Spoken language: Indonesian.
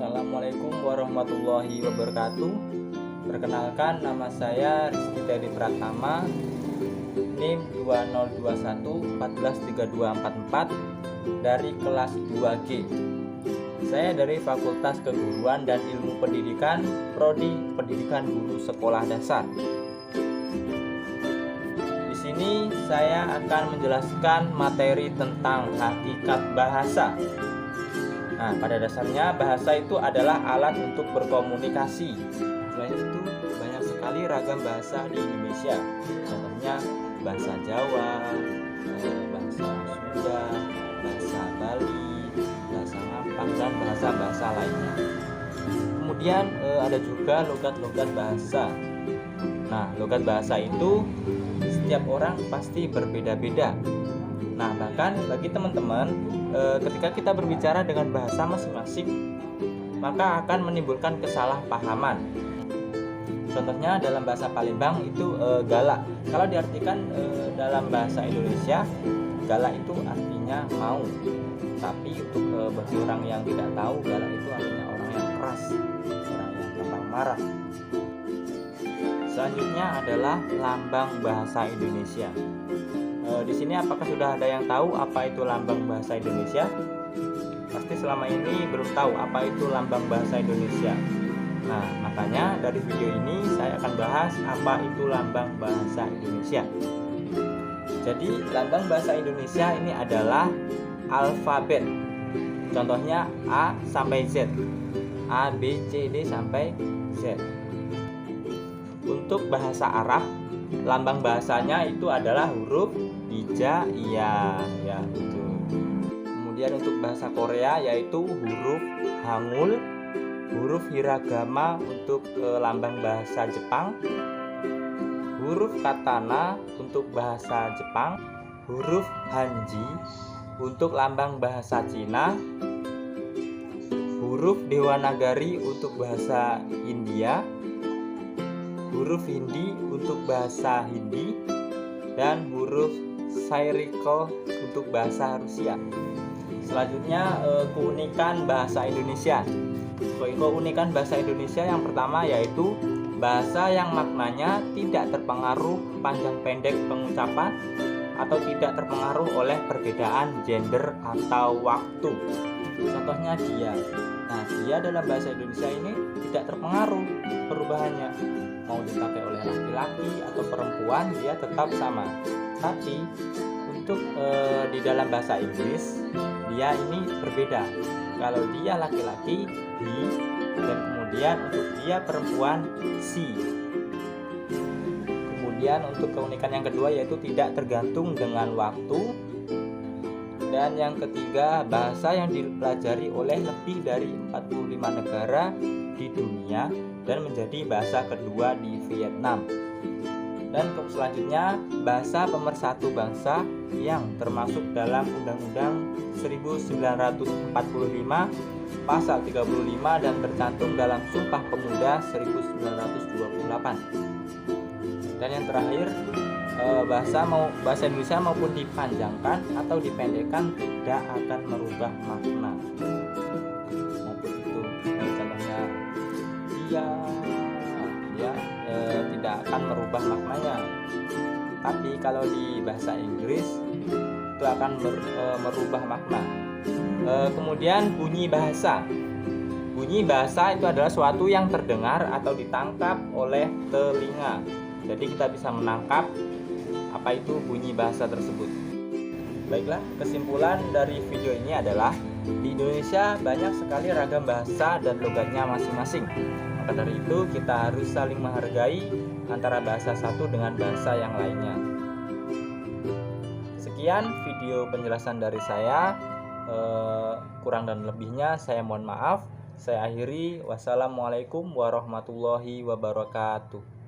Assalamualaikum warahmatullahi wabarakatuh. Perkenalkan, nama saya Rizky Teddy Pratama, NIM 2021 143244 dari kelas 2G. Saya dari Fakultas Keguruan dan Ilmu Pendidikan, Prodi Pendidikan Guru Sekolah Dasar. Di sini saya akan menjelaskan materi tentang hakikat bahasa. Nah, pada dasarnya bahasa itu adalah alat untuk berkomunikasi. Selain itu, banyak sekali ragam bahasa di Indonesia. Contohnya bahasa Jawa, bahasa Sunda, bahasa Bali, bahasa Mampang, dan bahasa-bahasa lainnya. Kemudian ada juga logat-logat bahasa. Nah, logat bahasa itu setiap orang pasti berbeda-beda. Nah, bahkan bagi teman-teman, ketika kita berbicara dengan bahasa masing-masing, maka akan menimbulkan kesalahpahaman. Contohnya dalam bahasa Palembang itu galak. Kalau diartikan dalam bahasa Indonesia, galak itu artinya mau. Tapi untuk bagi orang yang tidak tahu, galak itu artinya orang yang keras, orang yang gampang marah. Selanjutnya adalah lambang bahasa Indonesia. Di sini apakah sudah ada yang tahu apa itu lambang bahasa Indonesia? Pasti selama ini belum tahu apa itu lambang bahasa Indonesia. Nah, makanya dari video ini saya akan bahas apa itu lambang bahasa Indonesia. Jadi, lambang bahasa Indonesia ini adalah alfabet. Contohnya A sampai Z. A, B, C, D sampai Z. Untuk bahasa Arab, lambang bahasanya itu adalah huruf hijaiyah, ya itu. Kemudian untuk bahasa Korea yaitu huruf hangul, huruf hiragama untuk lambang bahasa Jepang, huruf katana untuk bahasa Jepang, huruf hanji untuk lambang bahasa Cina, huruf dewanagari untuk bahasa India, huruf Hindi untuk bahasa Hindi, dan huruf Cyrillic untuk bahasa Rusia. Selanjutnya keunikan bahasa Indonesia. Keunikan bahasa Indonesia yang pertama yaitu bahasa yang maknanya tidak terpengaruh panjang pendek pengucapan atau tidak terpengaruh oleh perbedaan gender atau waktu. Contohnya dia. Nah, dia dalam bahasa Indonesia ini tidak terpengaruh perubahannya. Mau dipakai oleh laki-laki atau perempuan, dia tetap sama. Tapi untuk di dalam bahasa Inggris, dia ini berbeda. Kalau dia laki-laki, he, dan kemudian untuk dia perempuan, she. Kemudian untuk keunikan yang kedua yaitu tidak tergantung dengan waktu. Dan yang ketiga, bahasa yang dipelajari oleh lebih dari 45 negara di dunia dan menjadi bahasa kedua di Vietnam. Dan selanjutnya, bahasa pemersatu bangsa yang termasuk dalam Undang-Undang 1945 Pasal 35 dan tercantum dalam Sumpah Pemuda 1928. Dan yang terakhir, bahasa Indonesia maupun dipanjangkan atau dipendekkan tidak akan merubah makna. Maupun itu contohnya dia tidak akan merubah maknanya. Tapi kalau di bahasa Inggris itu akan merubah makna. Kemudian bunyi bahasa. Bunyi bahasa itu adalah suatu yang terdengar atau ditangkap oleh telinga. Jadi kita bisa menangkap apa itu bunyi bahasa tersebut. Baiklah, kesimpulan dari video ini adalah di Indonesia banyak sekali ragam bahasa dan logatnya masing-masing. Maka dari itu kita harus saling menghargai antara bahasa satu dengan bahasa yang lainnya. Sekian video penjelasan dari saya. Kurang dan lebihnya saya mohon maaf. Saya akhiri. Wassalamualaikum warahmatullahi wabarakatuh.